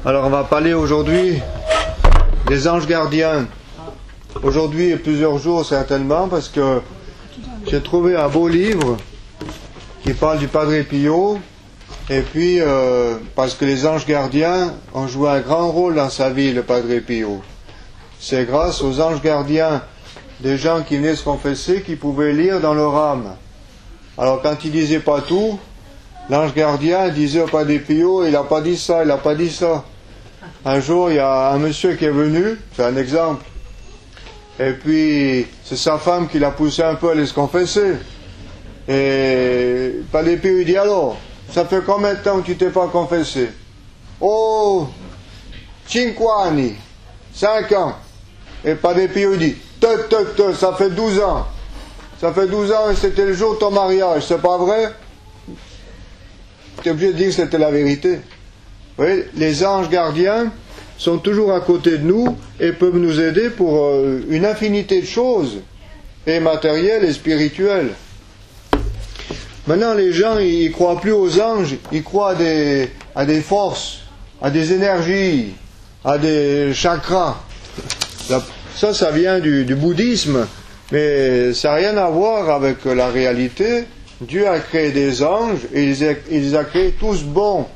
Alors on va parler aujourd'hui des anges gardiens. Aujourd'hui et plusieurs jours certainement, parce que j'ai trouvé un beau livre qui parle du Padre Pio, et puis parce que les anges gardiens ont joué un grand rôle dans sa vie, le Padre Pio. C'est grâce aux anges gardiens des gens qui venaient se confesser qu'ils pouvaient lire dans leur âme. Alors quand ils disaient pas tout, l'ange gardien disait au Padre Pio, il n'a pas dit ça, il n'a pas dit ça. Un jour, il y a un monsieur qui est venu, c'est un exemple, et puis c'est sa femme qui l'a poussé un peu à aller se confesser. Et Padre Pio lui dit, alors, ça fait combien de temps que tu t'es pas confessé? Oh, 5 anni, 5 ans. Et Padre Pio dit, ça fait 12 ans. Ça fait 12 ans et c'était le jour de ton mariage, c'est pas vrai? Tu es obligé de dire que c'était la vérité. Vous voyez, les anges gardiens sont toujours à côté de nous et peuvent nous aider pour une infinité de choses, et matérielles et spirituelles. Maintenant, les gens, ils croient plus aux anges, ils croient à des forces, à des énergies, à des chakras. Ça vient du bouddhisme, mais ça n'a rien à voir avec la réalité. Dieu a créé des anges et il les a créés tous bons.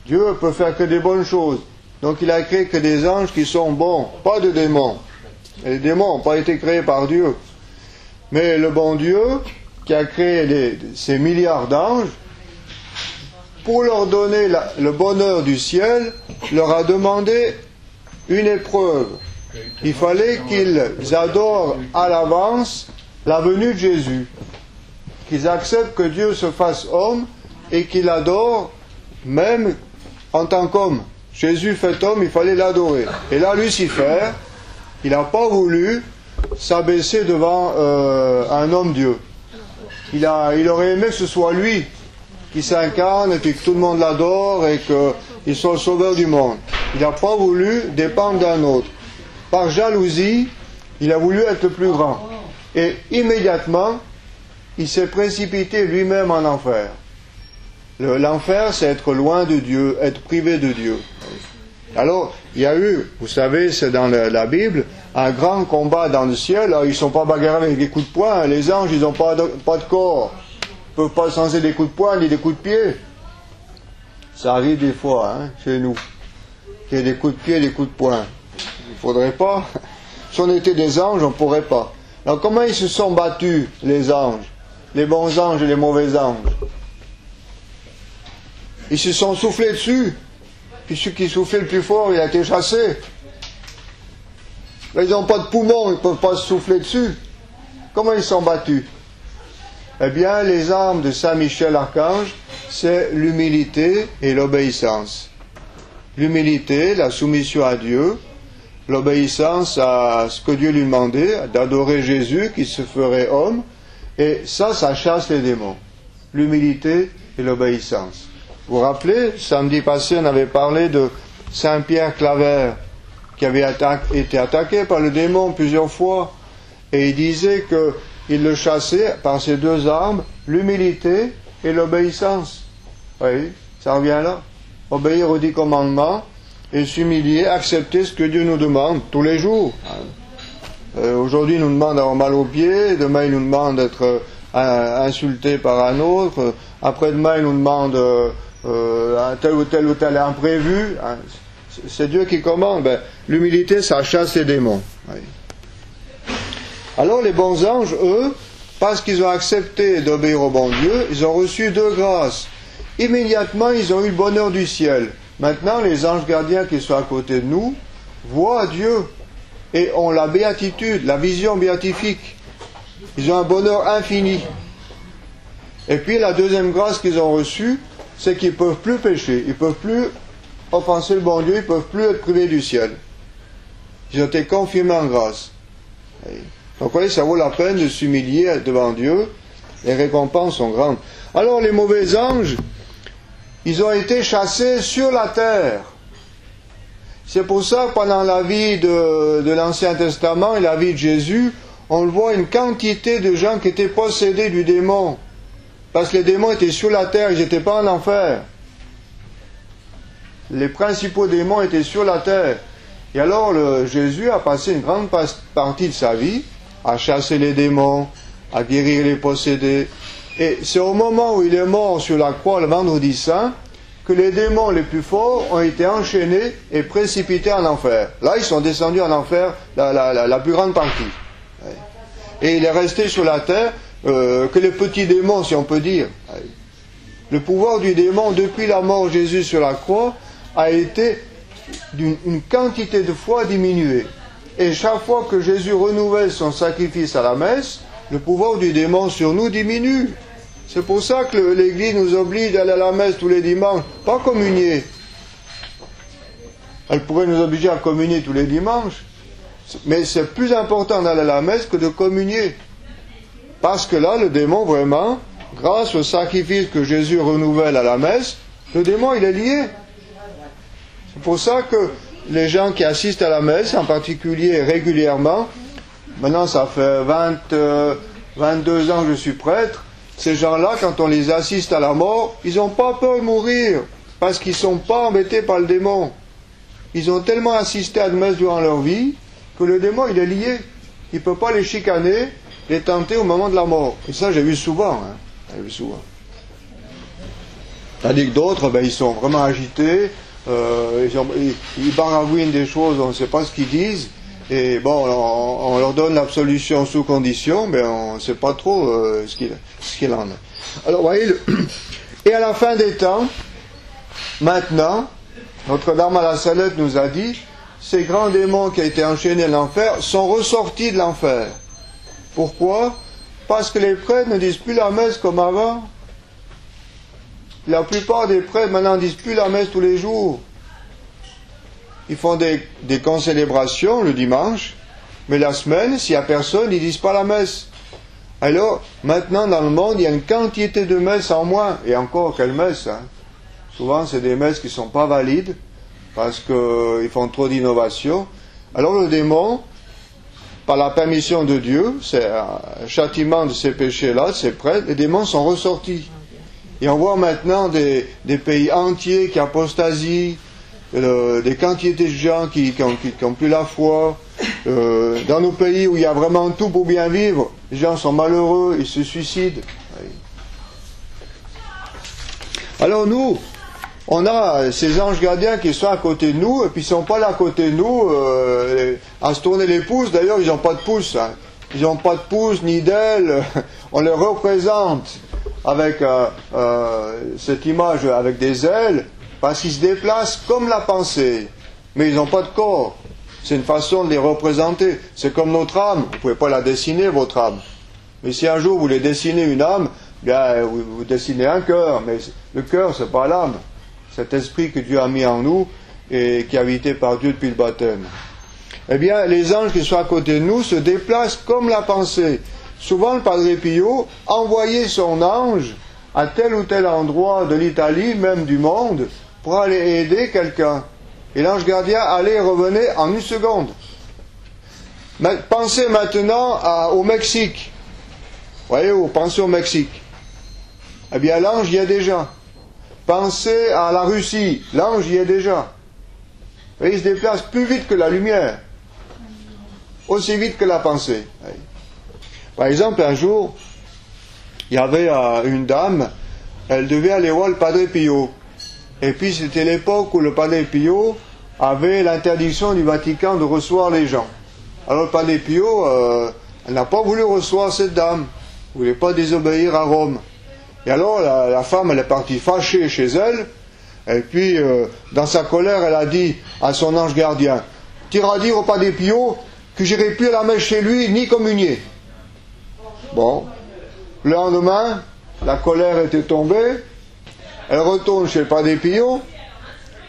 Dieu peut faire que des bonnes choses. Donc il a créé que des anges qui sont bons, pas de démons. Et les démons n'ont pas été créés par Dieu. Mais le bon Dieu, qui a créé ces milliards d'anges, pour leur donner le bonheur du ciel, leur a demandé une épreuve. Il fallait qu'ils adorent à l'avance la venue de Jésus. Qu'ils acceptent que Dieu se fasse homme et qu'ils l'adorent même en tant qu'homme. Jésus fait homme, il fallait l'adorer. Et là, Lucifer, il n'a pas voulu s'abaisser devant un homme-dieu. Il aurait aimé que ce soit lui qui s'incarne et puis que tout le monde l'adore et qu'il soit le sauveur du monde. Il n'a pas voulu dépendre d'un autre. Par jalousie, il a voulu être le plus grand. Et immédiatement, il s'est précipité lui-même en enfer. L'enfer, c'est être loin de Dieu, être privé de Dieu. Alors, il y a eu, vous savez, c'est dans la Bible, un grand combat dans le ciel. Alors, ils ne sont pas bagarrés avec des coups de poing. Les anges, ils n'ont pas de corps. Ils ne peuvent pas sentir des coups de poing ni des coups de pied. Ça arrive des fois, chez nous, qu'il y ait des coups de pied et des coups de poing. Il ne faudrait pas. Si on était des anges, on ne pourrait pas. Alors, comment ils se sont battus, les anges? Les bons anges et les mauvais anges. Ils se sont soufflés dessus. Puis celui qui soufflait le plus fort, il a été chassé. Là, ils n'ont pas de poumons, ils ne peuvent pas se souffler dessus. Comment ils sont battus? Eh bien, les armes de Saint Michel Archange, c'est l'humilité et l'obéissance. L'humilité, la soumission à Dieu, l'obéissance à ce que Dieu lui demandait, d'adorer Jésus qui se ferait homme, et ça chasse les démons. L'humilité et l'obéissance. Vous vous rappelez, samedi passé, on avait parlé de Saint Pierre Claver, qui avait été attaqué par le démon plusieurs fois, et il disait qu'il le chassait par ces deux armes, l'humilité et l'obéissance. Oui, ça revient là. Obéir aux 10 commandements et s'humilier, accepter ce que Dieu nous demande tous les jours. Aujourd'hui, il nous demande d'avoir mal aux pieds, demain, il nous demande d'être insulté par un autre, après-demain, il nous demande tel ou tel imprévu. C'est Dieu qui commande. L'humilité, ça chasse les démons. Oui. Alors, les bons anges, eux, parce qu'ils ont accepté d'obéir au bon Dieu, ils ont reçu 2 grâces. Immédiatement, ils ont eu le bonheur du ciel. Maintenant, les anges gardiens qui sont à côté de nous voient Dieu et ont la béatitude, la vision béatifique. Ils ont un bonheur infini. Et puis, la deuxième grâce qu'ils ont reçue, c'est qu'ils ne peuvent plus pécher, ils ne peuvent plus offenser le bon Dieu, ils ne peuvent plus être privés du ciel. Ils ont été confirmés en grâce. Donc, vous voyez, ça vaut la peine de s'humilier devant Dieu. Les récompenses sont grandes. Alors, les mauvais anges, ils ont été chassés sur la terre. C'est pour ça que pendant la vie de l'Ancien Testament et la vie de Jésus, on le voit une quantité de gens qui étaient possédés du démon. Parce que les démons étaient sur la terre, ils n'étaient pas en enfer. les principaux démons étaient sur la terre. Et alors Jésus a passé une grande partie de sa vie à chasser les démons, à guérir les possédés. Et c'est au moment où il est mort sur la croix le vendredi saint que les démons les plus forts ont été enchaînés et précipités en enfer. Là, ils sont descendus en enfer la plus grande partie. Et il est resté sur la terre que les petits démons, si on peut dire. Le pouvoir du démon, depuis la mort de Jésus sur la croix, a été d'une quantité de fois diminuée. Et chaque fois que Jésus renouvelle son sacrifice à la messe, le pouvoir du démon sur nous diminue. C'est pour ça que l'Église nous oblige d'aller à la messe tous les dimanches, pas communier. Elle pourrait nous obliger à communier tous les dimanches, mais c'est plus important d'aller à la messe que de communier. Parce que là, le démon, vraiment, grâce au sacrifice que Jésus renouvelle à la messe, le démon, il est lié. C'est pour ça que les gens qui assistent à la messe, en particulier régulièrement, maintenant ça fait 22 ans que je suis prêtre, ces gens-là, quand on les assiste à la mort, ils n'ont pas peur de mourir, parce qu'ils ne sont pas embêtés par le démon. Ils ont tellement assisté à la messe durant leur vie, que le démon, il est lié. Il ne peut pas les chicaner, les tenter au moment de la mort. Et ça, j'ai vu souvent. J'ai vu souvent. Tandis que d'autres, ils sont vraiment agités, ils baragouinent des choses, on ne sait pas ce qu'ils disent, et bon, on leur donne l'absolution sous condition, mais on ne sait pas trop ce qu'il en est. Alors, vous voyez, et à la fin des temps, maintenant, Notre-Dame à la Salette nous a dit, ces grands démons qui ont été enchaînés à l'enfer sont ressortis de l'enfer. Pourquoi? Parce que les prêtres ne disent plus la messe comme avant. La plupart des prêtres maintenant ne disent plus la messe tous les jours. Ils font des concélébrations le dimanche, mais la semaine, s'il n'y a personne, ils ne disent pas la messe. Alors, maintenant dans le monde, il y a une quantité de messes en moins. Et encore, quelles messes, hein? Souvent, c'est des messes qui ne sont pas valides, parce qu'ils font trop d'innovation. Alors le démon, par la permission de Dieu, c'est un châtiment de ces péchés-là, de ces prêtres, les démons sont ressortis. Et on voit maintenant des pays entiers qui apostasient, des quantités de gens qui n'ont plus la foi. Dans nos pays où il y a vraiment tout pour bien vivre, les gens sont malheureux, ils se suicident. Alors nous, on a ces anges gardiens qui sont à côté de nous, et puis ils ne sont pas là à côté de nous à se tourner les pouces. D'ailleurs, ils n'ont pas de pouces. Hein. Ils n'ont pas de pouces ni d'ailes. On les représente avec cette image avec des ailes, parce qu'ils se déplacent comme la pensée. Mais ils n'ont pas de corps. C'est une façon de les représenter. C'est comme notre âme. Vous ne pouvez pas la dessiner, votre âme. Mais si un jour vous voulez dessiner une âme, bien, vous dessinez un cœur. Mais le cœur, ce n'est pas l'âme. Cet esprit que Dieu a mis en nous et qui est habité par Dieu depuis le baptême. Eh bien, les anges qui sont à côté de nous se déplacent comme la pensée. Souvent, le Padre Pio envoyait son ange à tel ou tel endroit de l'Italie, même du monde, pour aller aider quelqu'un. Et l'ange gardien allait et revenait en une seconde. Pensez maintenant au Mexique. Voyez, pensez au Mexique. Eh bien, l'ange y est déjà. Pensez à la Russie. L'ange y est déjà. Et il se déplace plus vite que la lumière. Aussi vite que la pensée. Par exemple, un jour, il y avait une dame, elle devait aller voir le Padre Pio. Et puis c'était l'époque où le Padre Pio avait l'interdiction du Vatican de recevoir les gens. Alors le Padre Pio, elle n'a pas voulu recevoir cette dame. Elle ne voulait pas désobéir à Rome. Et alors la femme, elle est partie fâchée chez elle. Et puis, dans sa colère, elle a dit à son ange gardien, « Tu iras dire au Padre Pio que j'irai plus à la messe chez lui, ni communier. » Bon. Le lendemain, la colère était tombée. Elle retourne chez le Padre Pio.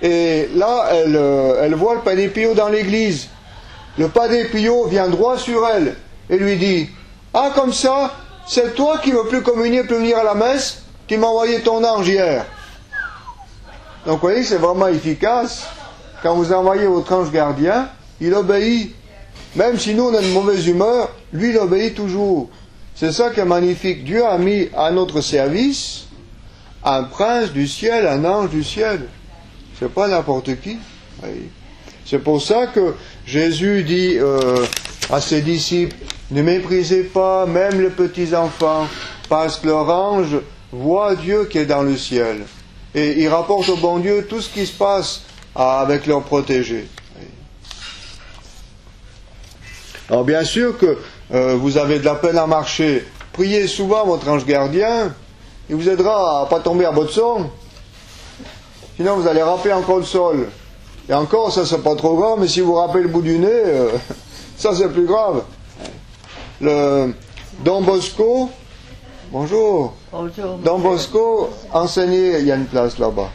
Et là, elle voit le Padre Pio dans l'église. Le Padre Pio vient droit sur elle et lui dit, « Ah, comme ça, c'est toi qui ne veux plus communier, plus venir à la messe, qui m'a envoyé ton ange hier. » Donc vous voyez, c'est vraiment efficace. Quand vous envoyez votre ange gardien, il obéit. Même si nous on a une mauvaise humeur, lui il obéit toujours. C'est ça qui est magnifique. Dieu a mis à notre service un prince du ciel, un ange du ciel. C'est pas n'importe qui. Oui. C'est pour ça que Jésus dit à ses disciples, ne méprisez pas même les petits enfants, parce que leur ange voit Dieu qui est dans le ciel. Et il rapporte au bon Dieu tout ce qui se passe avec leurs protégés. Alors bien sûr que vous avez de la peine à marcher. Priez souvent votre ange gardien, il vous aidera à ne pas tomber à votre son. Sinon vous allez râper encore le sol. Et encore, ça c'est pas trop grave, mais si vous râpez le bout du nez, ça c'est plus grave. Le Don Bosco, bonjour. Bonjour. Don Bosco enseignait, il y a une place là-bas.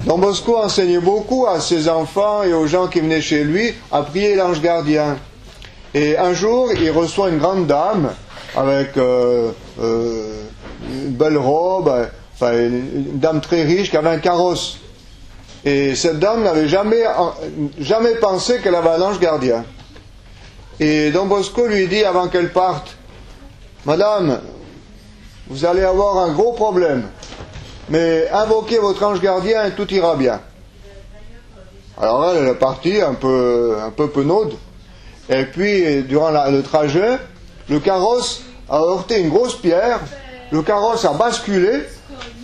Don Bosco enseignait beaucoup à ses enfants et aux gens qui venaient chez lui à prier l'ange gardien. Et un jour, il reçoit une grande dame avec une belle robe, enfin, une dame très riche qui avait un carrosse. Et cette dame n'avait jamais pensé qu'elle avait un ange gardien. Et Don Bosco lui dit avant qu'elle parte, Madame, vous allez avoir un gros problème, mais invoquez votre ange gardien et tout ira bien. Alors elle est partie un peu penaude. Et puis, durant le trajet, le carrosse a heurté une grosse pierre, le carrosse a basculé,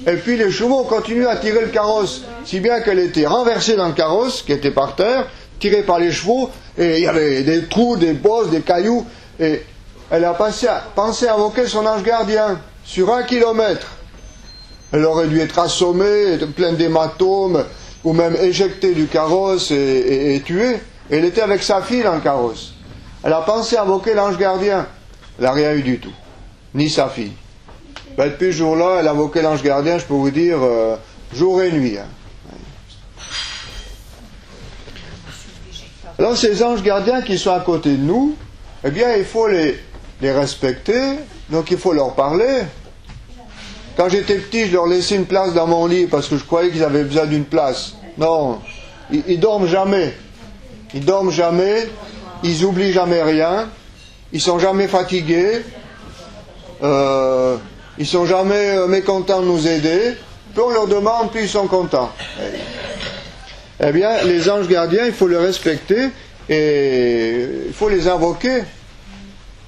et puis les chevaux ont continué à tirer le carrosse, si bien qu'elle était renversée dans le carrosse, qui était par terre, tirée par les chevaux, et il y avait des trous, des bosses, des cailloux, et elle a pensé à invoquer son ange gardien, sur 1 kilomètre. Elle aurait dû être assommée, pleine d'hématomes, ou même éjectée du carrosse et tuée. Et elle était avec sa fille dans le carrosse. Elle a pensé à invoquer l'ange gardien. Elle n'a rien eu du tout. Ni sa fille. Ben, depuis ce jour-là, elle a invoqué l'ange gardien, je peux vous dire, jour et nuit. Hein. Alors ces anges gardiens qui sont à côté de nous, eh bien il faut les respecter, donc il faut leur parler. Quand j'étais petit, je leur laissais une place dans mon lit parce que je croyais qu'ils avaient besoin d'une place. Non, ils dorment jamais. Ils dorment jamais, ils oublient jamais rien, ils sont jamais fatigués, ils sont jamais mécontents de nous aider. Plus on leur demande, plus ils sont contents. Eh bien, les anges gardiens, il faut les respecter et il faut les invoquer. Vous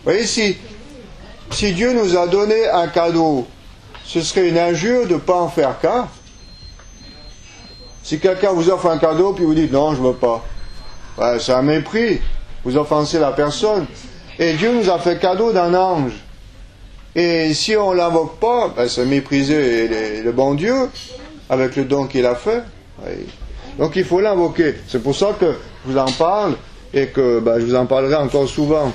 voyez, si Dieu nous a donné un cadeau, ce serait une injure de ne pas en faire cas. Si quelqu'un vous offre un cadeau, puis vous dites non, je ne veux pas. Ouais, c'est un mépris, vous offensez la personne. Et Dieu nous a fait cadeau d'un ange. Et si on ne l'invoque pas, ben c'est mépriser le bon Dieu avec le don qu'il a fait. Oui. Donc il faut l'invoquer. C'est pour ça que je vous en parle et que je vous en parlerai encore souvent.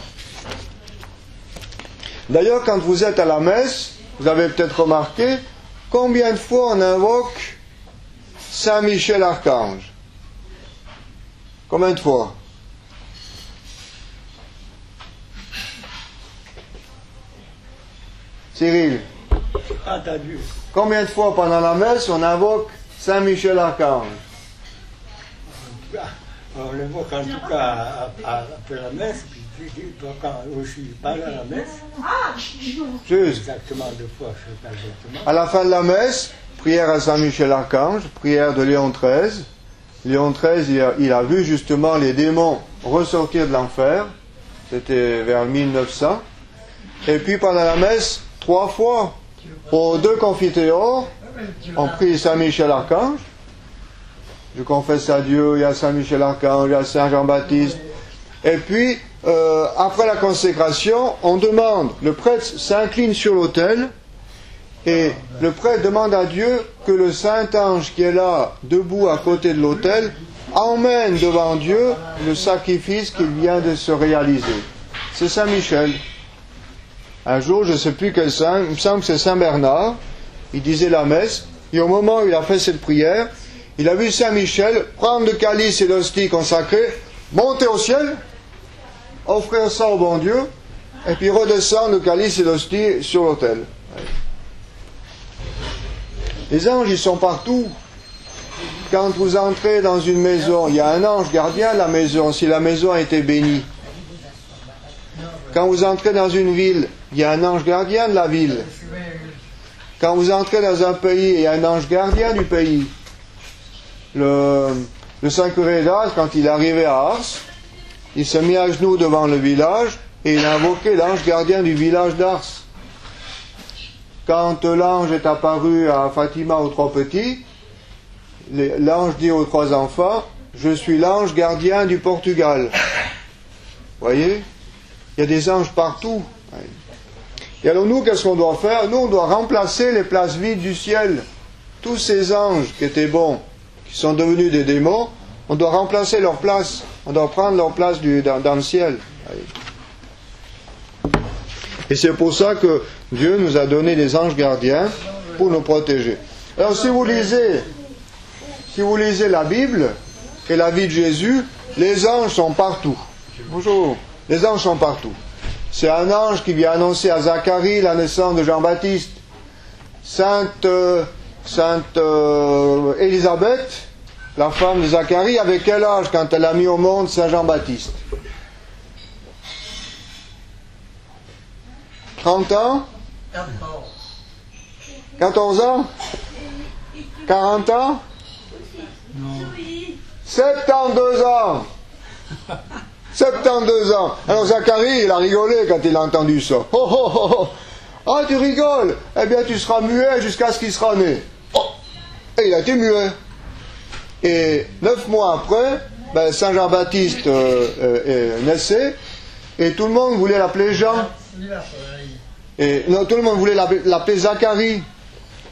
D'ailleurs, quand vous êtes à la messe, vous avez peut-être remarqué combien de fois on invoque Saint Michel Archange. Combien de fois? Cyril? Entendu. Combien de fois pendant la messe on invoque Saint Michel Archange? On l'invoque en tout cas après la messe, puis quand aussi pendant la messe. Juste. Exactement 2 fois, je sais pas exactement. À la fin de la messe, prière à Saint Michel Archange, prière de Léon XIII. Léon XIII, il a vu justement les démons ressortir de l'enfer. C'était vers 1900. Et puis pendant la messe, 3 fois, aux 2 confiteors, on prie Saint Michel Archange. Je confesse à Dieu, il y a Saint Michel Archange, il y a Saint Jean-Baptiste. Et puis, après la consécration, on demande, le prêtre s'incline sur l'autel, et le prêtre demande à Dieu que le Saint-Ange qui est là, debout à côté de l'autel, emmène devant Dieu le sacrifice qui vient de se réaliser. C'est Saint Michel. Un jour, je ne sais plus quel saint, il me semble que c'est Saint Bernard, il disait la messe, et au moment où il a fait cette prière, il a vu Saint Michel prendre le calice et l'hostie consacrée, monter au ciel, offrir ça au bon Dieu, et puis redescendre le calice et l'hostie sur l'autel. Les anges, ils sont partout. Quand vous entrez dans une maison, il y a un ange gardien de la maison, si la maison a été bénie. Quand vous entrez dans une ville, il y a un ange gardien de la ville. Quand vous entrez dans un pays, il y a un ange gardien du pays. le saint curé d'Ars, quand il est arrivé à Ars, il s'est mis à genoux devant le village et il a invoqué l'ange gardien du village d'Ars. Quand l'ange est apparu à Fatima aux trois petits, l'ange dit aux trois enfants, je suis l'ange gardien du Portugal. Vous voyez? Il y a des anges partout. Et alors nous, qu'est-ce qu'on doit faire? Nous, on doit remplacer les places vides du ciel. Tous ces anges qui étaient bons, qui sont devenus des démons, on doit remplacer leur place. On doit prendre leur place dans le ciel. Et c'est pour ça que Dieu nous a donné des anges gardiens pour nous protéger. Alors si vous lisez la Bible et la vie de Jésus, les anges sont partout. Bonjour. Les anges sont partout. C'est un ange qui vient annoncer à Zacharie la naissance de Jean-Baptiste. Sainte Élisabeth, la femme de Zacharie, avait quel âge quand elle a mis au monde Saint Jean-Baptiste? 30 ans? 14 ans? 40 ans? 72 ans! 72 ans. Alors Zacharie, il a rigolé quand il a entendu ça. Oh, oh, oh, oh. Ah, tu rigoles? Eh bien, tu seras muet jusqu'à ce qu'il sera né. Oh. Et il a été muet. Et 9 mois après, Saint Jean-Baptiste naissait, et tout le monde voulait l'appeler Jean. Et non, tout le monde voulait l'appeler Zacharie.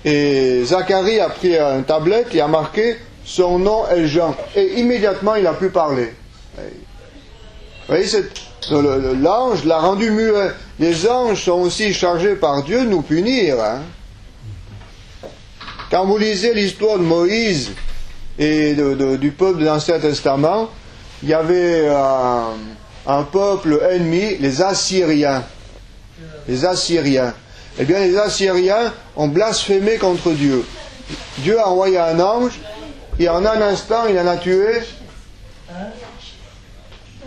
Et Zacharie a pris une tablette et a marqué son nom est Jean. Et immédiatement, il a pu parler. Vous voyez, l'ange l'a rendu muet. Les anges sont aussi chargés par Dieu de nous punir. Hein. Quand vous lisez l'histoire de Moïse et du peuple de l'Ancien Testament, il y avait un peuple ennemi, les Assyriens. Les Assyriens. Eh bien, les Assyriens ont blasphémé contre Dieu. Dieu a envoyé un ange et en un instant, il en a tué.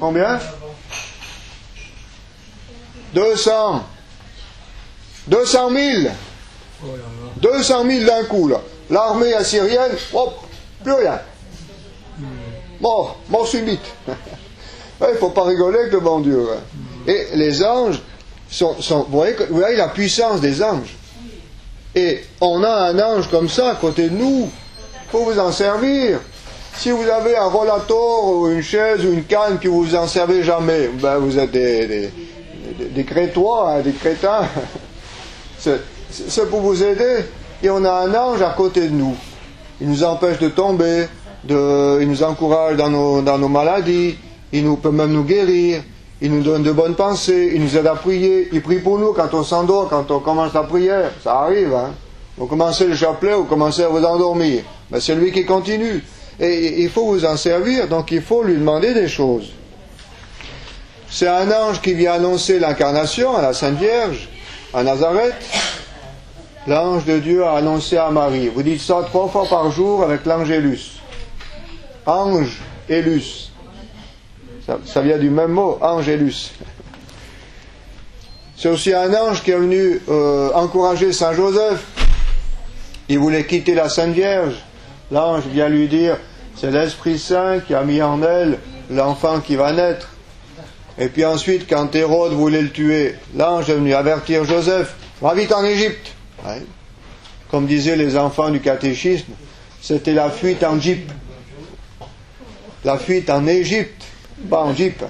Combien? 200 000. 200 000 d'un coup, là. L'armée assyrienne, hop, plus rien. Mort subite. Il ne faut pas rigoler avec le bon Dieu. Hein. Et les anges vous voyez la puissance des anges. Et on a un ange comme ça à côté de nous. Il faut vous en servir. Si vous avez un rollator ou une chaise ou une canne que vous vous en servez jamais, vous êtes des crétois, hein, des crétins. C'est pour vous aider. Et on a un ange à côté de nous. Il nous empêche de tomber, il nous encourage dans nos maladies, il peut même nous guérir, il nous donne de bonnes pensées, il nous aide à prier, il prie pour nous quand on s'endort, quand on commence la prière. Ça arrive, hein. Vous commencez le chapelet, vous commencez à vous endormir. C'est lui qui continue. Et il faut vous en servir, donc il faut lui demander des choses. C'est un ange qui vient annoncer l'incarnation à la Sainte Vierge, à Nazareth. L'ange de Dieu a annoncé à Marie. Vous dites ça 3 fois par jour avec l'angélus. Ange, élus. Ça vient du même mot, angélus. C'est aussi un ange qui est venu encourager Saint Joseph. Il voulait quitter la Sainte Vierge. L'ange vient lui dire, c'est l'Esprit Saint qui a mis en elle l'enfant qui va naître. Et puis ensuite, quand Hérode voulait le tuer, l'ange est venu avertir Joseph, va vite en Égypte. Ouais. Comme disaient les enfants du catéchisme, c'était la fuite en Jeep. La fuite en Égypte, pas en Jeep.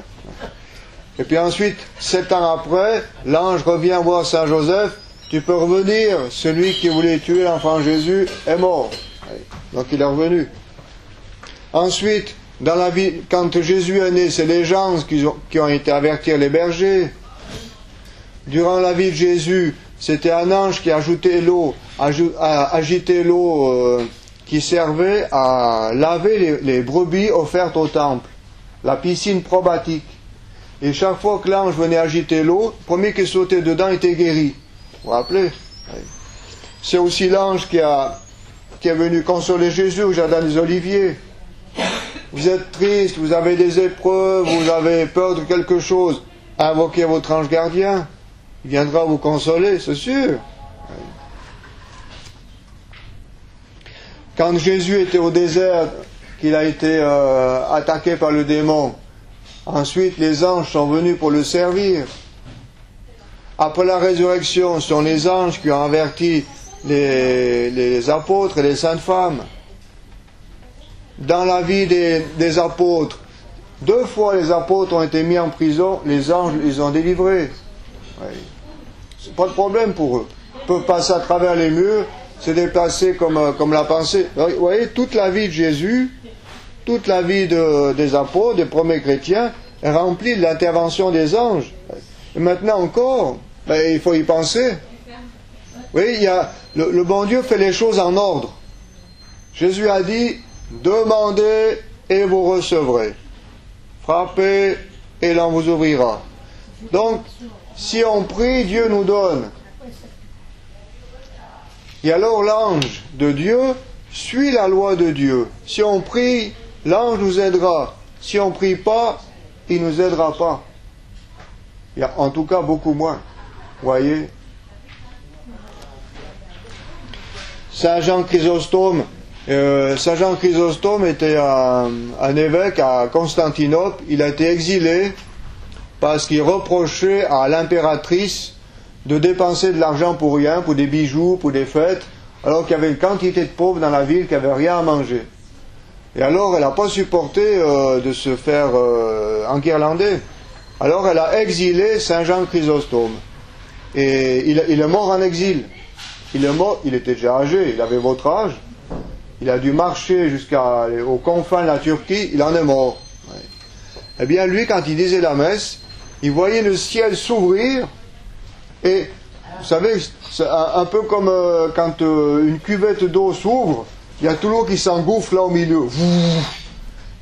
Et puis ensuite, 7 ans après, l'ange revient voir Saint Joseph, tu peux revenir, celui qui voulait tuer l'enfant Jésus est mort. Donc il est revenu. Ensuite, dans la vie, quand Jésus est né, c'est les gens qui ont été avertir les bergers. Durant la vie de Jésus, c'était un ange qui agitait l'eau qui servait à laver les brebis offertes au temple, la piscine probatique. Et chaque fois que l'ange venait agiter l'eau, le premier qui sautait dedans était guéri. Vous vous rappelez? C'est aussi l'ange qui est venu consoler Jésus au jardin des Oliviers. Vous êtes triste, vous avez des épreuves, vous avez peur de quelque chose, invoquez votre ange gardien. Il viendra vous consoler, c'est sûr. Quand Jésus était au désert qu'il a été attaqué par le démon. Ensuite, les anges sont venus pour le servir. Après la résurrection, ce sont les anges qui ont averti les apôtres et les saintes femmes. Dans la vie des apôtres, 2 fois les apôtres ont été mis en prison, les anges les ont délivrés. Oui. C'est pas de problème pour eux. Ils peuvent passer à travers les murs, se déplacer comme la pensée. Vous voyez, toute la vie de Jésus, toute la vie des apôtres, des premiers chrétiens, est remplie de l'intervention des anges. Et maintenant encore, il faut y penser. Oui, le bon Dieu fait les choses en ordre. Jésus a dit, demandez et vous recevrez. Frappez et l'on vous ouvrira. Donc, si on prie, Dieu nous donne. Et alors l'ange de Dieu suit la loi de Dieu. Si on prie, l'ange nous aidera. Si on ne prie pas, il ne nous aidera pas. Il y a en tout cas beaucoup moins. Voyez. Saint Jean Chrysostome était un évêque à Constantinople. Il a été exilé parce qu'il reprochait à l'impératrice de dépenser de l'argent pour rien, pour des bijoux, pour des fêtes, alors qu'il y avait une quantité de pauvres dans la ville qui n'avaient rien à manger. Et alors elle n'a pas supporté de se faire enguirlander. Alors elle a exilé Saint Jean Chrysostome. Et il est mort en exil. Il est mort, il était déjà âgé, il avait votre âge. Il a dû marcher jusqu'aux confins de la Turquie, il en est mort. Ouais. Eh bien lui, quand il disait la messe, il voyait le ciel s'ouvrir, et vous savez, c'est un peu comme quand une cuvette d'eau s'ouvre, il y a tout l'eau qui s'engouffre là au milieu.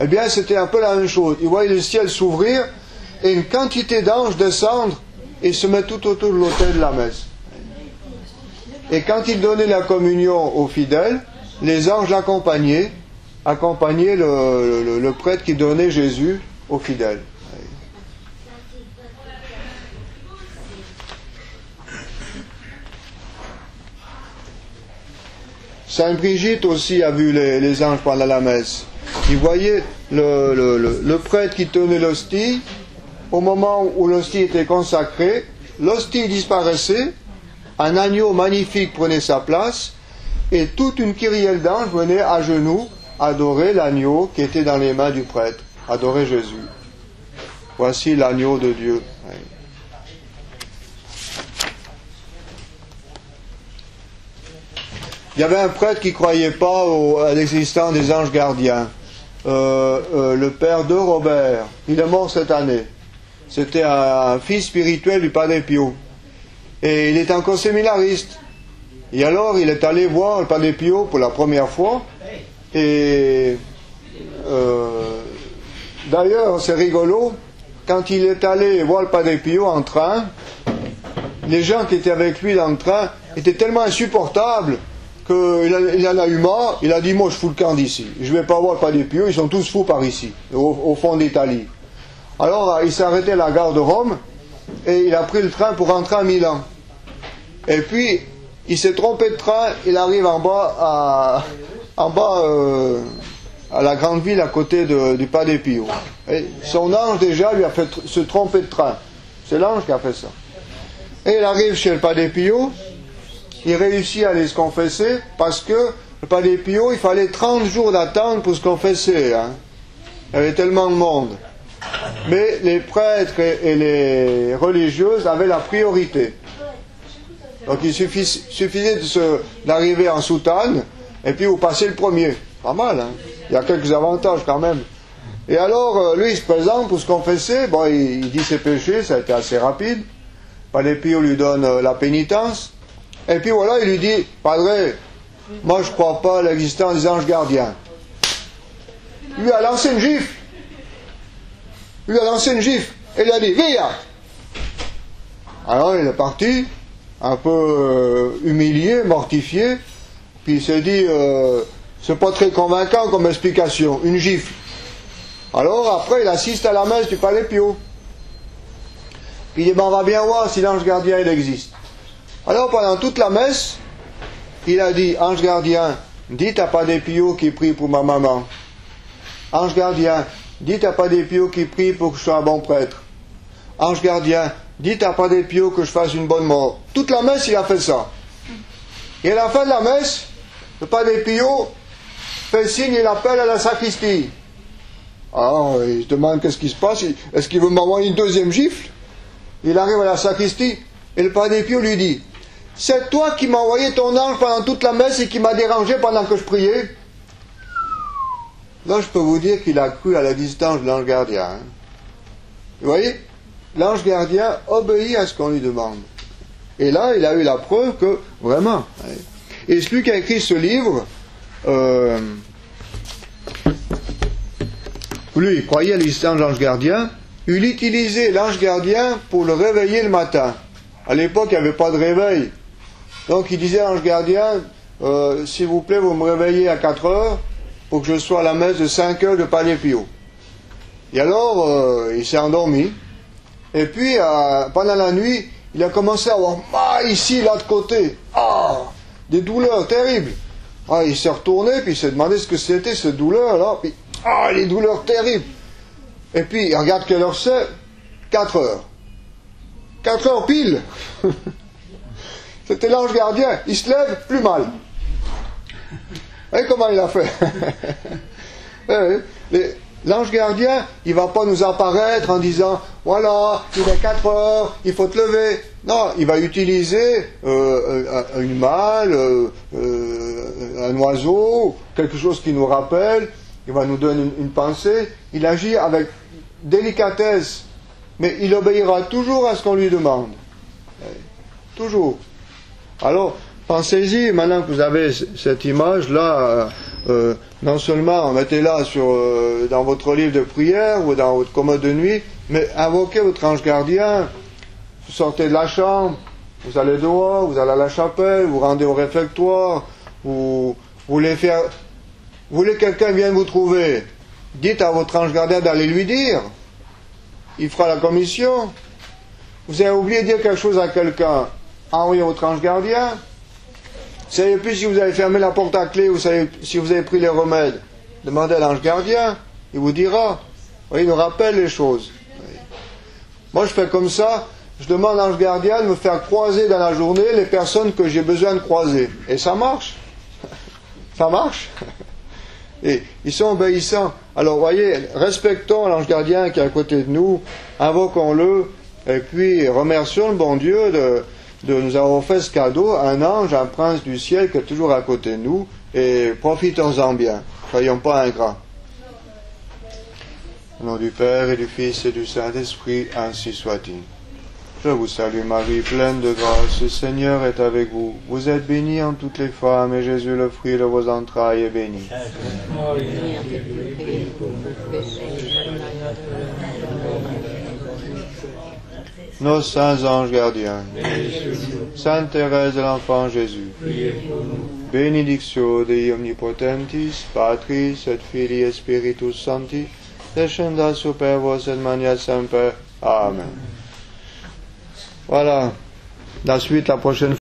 Eh bien c'était un peu la même chose. Il voyait le ciel s'ouvrir, et une quantité d'anges descendre, et se mettre tout autour de l'autel de la messe. Et quand il donnait la communion aux fidèles, les anges l'accompagnaient, accompagnaient le prêtre qui donnait Jésus aux fidèles. Sainte Brigitte aussi a vu les anges pendant la messe. Il voyait le prêtre qui tenait l'hostie. Au moment où l'hostie était consacrée, l'hostie disparaissait, un agneau magnifique prenait sa place, et toute une kyrielle d'anges venait à genoux adorer l'agneau qui était dans les mains du prêtre, adorer Jésus. Voici l'agneau de Dieu. Oui. Il y avait un prêtre qui ne croyait pas à l'existence des anges gardiens. Le père de Robert, il est mort cette année. C'était un fils spirituel du Padre Pio. Et il était encore séminariste. Et alors il est allé voir le Padre Pio pour la première fois. Et d'ailleurs c'est rigolo, quand il est allé voir le Padre Pio en train, les gens qui étaient avec lui dans le train étaient tellement insupportables qu'il en a eu marre. Il a dit, moi je fous le camp d'ici, je ne vais pas voir le Padre Pio, ils sont tous fous par ici, au fond d'Italie. Alors il s'est arrêté à la gare de Rome et il a pris le train pour rentrer à Milan. Et puis il s'est trompé de train, il arrive en bas à la grande ville à côté du Padre Pio. Et son ange déjà lui a fait se tromper de train. C'est l'ange qui a fait ça. Et il arrive chez le Padre Pio, il réussit à aller se confesser parce que le Padre Pio, il fallait 30 jours d'attente pour se confesser. Hein. Il y avait tellement de monde. Mais les prêtres et les religieuses avaient la priorité. Donc il suffisait d'arriver en soutane, et puis vous passez le premier. Pas mal, hein. Il y a quelques avantages quand même. Et alors, lui, il se présente pour se confesser. Bon, il dit ses péchés, ça a été assez rapide. Padre Pio lui donne la pénitence. Et puis voilà, il lui dit, Padre, moi je ne crois pas à l'existence des anges gardiens. Lui a lancé une gifle. Et il a dit, via. Alors il est parti, un peu humilié, mortifié. Puis il s'est dit, c'est pas très convaincant comme explication, une gifle. Alors après il assiste à la messe du Padre Pio. Puis il dit, on va bien voir si l'ange gardien il existe. Alors pendant toute la messe, il a dit, ange gardien, dites à Padre Pio qui prie pour ma maman. Ange gardien, dites à Padre Pio qui prie pour que je sois un bon prêtre. Ange gardien, dites à Padre Pio que je fasse une bonne mort. Toute la messe, il a fait ça. Et à la fin de la messe, le Padre Pio fait signe, il appelle à la sacristie. Alors, il se demande qu'est-ce qui se passe. Est-ce qu'il veut m'envoyer une deuxième gifle? Il arrive à la sacristie et le Padre Pio lui dit: c'est toi qui m'as envoyé ton ange pendant toute la messe et qui m'a dérangé pendant que je priais. Là, je peux vous dire qu'il a cru à la distance de l'ange gardien. Hein. Vous voyez, l'ange gardien obéit à ce qu'on lui demande. Et là, il a eu la preuve que, vraiment. Hein. Et celui qui a écrit ce livre, lui, il croyait à l'existence de l'ange gardien, il utilisait l'ange gardien pour le réveiller le matin. À l'époque, il n'y avait pas de réveil. Donc, il disait à l'ange gardien, s'il vous plaît, vous me réveillez à 4 heures pour que je sois à la messe de 5 heures de Padre Pio. Et alors, il s'est endormi. Et puis, pendant la nuit, il a commencé à avoir mal ici, là de côté. Des douleurs terribles. Il s'est retourné, puis il s'est demandé ce que c'était, cette douleur-là. Puis, les douleurs terribles. Et puis, il regarde quelle heure c'est. 4 heures. 4 heures pile. C'était l'ange gardien. Il se lève, plus mal. Vous voyez comment il a fait? L'ange gardien, il ne va pas nous apparaître en disant, voilà, il est 4 heures, il faut te lever. Non, il va utiliser une malle, un oiseau, quelque chose qui nous rappelle, il va nous donner une pensée. Il agit avec délicatesse, mais il obéira toujours à ce qu'on lui demande. Toujours. Alors, pensez-y, maintenant que vous avez cette image-là, non seulement mettez-la dans votre livre de prière ou dans votre commode de nuit, mais invoquez votre ange gardien. Vous sortez de la chambre, vous allez dehors, vous allez à la chapelle, vous rendez au réfectoire, vous voulez que quelqu'un vienne vous trouver. Dites à votre ange gardien d'aller lui dire. Il fera la commission. Vous avez oublié de dire quelque chose à quelqu'un. Envoyez votre ange gardien. Vous ne savez plus si vous avez fermé la porte à clé ou si vous avez pris les remèdes. Demandez à l'ange gardien, il vous dira. Oui, il nous rappelle les choses. Moi, je fais comme ça, je demande à l'ange gardien de me faire croiser dans la journée les personnes que j'ai besoin de croiser. Et ça marche. Ça marche. Et ils sont obéissants. Alors, voyez, respectons l'ange gardien qui est à côté de nous, invoquons-le, et puis remercions le bon Dieu de nous avoir fait ce cadeau, un ange, un prince du ciel qui est toujours à côté de nous, et profitons-en bien, soyons pas ingrats. Au nom du Père et du Fils et du Saint-Esprit, ainsi soit-il. Je vous salue Marie, pleine de grâce, le Seigneur est avec vous. Vous êtes bénie en toutes les femmes, et Jésus, le fruit de vos entrailles, est béni. Nos saints anges gardiens, Sainte Thérèse de l'Enfant Jésus, Benedictio Dei Omnipotentis, Patris et Filii et Spiritus Sancti, descendat super vos et mania semper. Amen. Voilà, la suite la prochaine fois.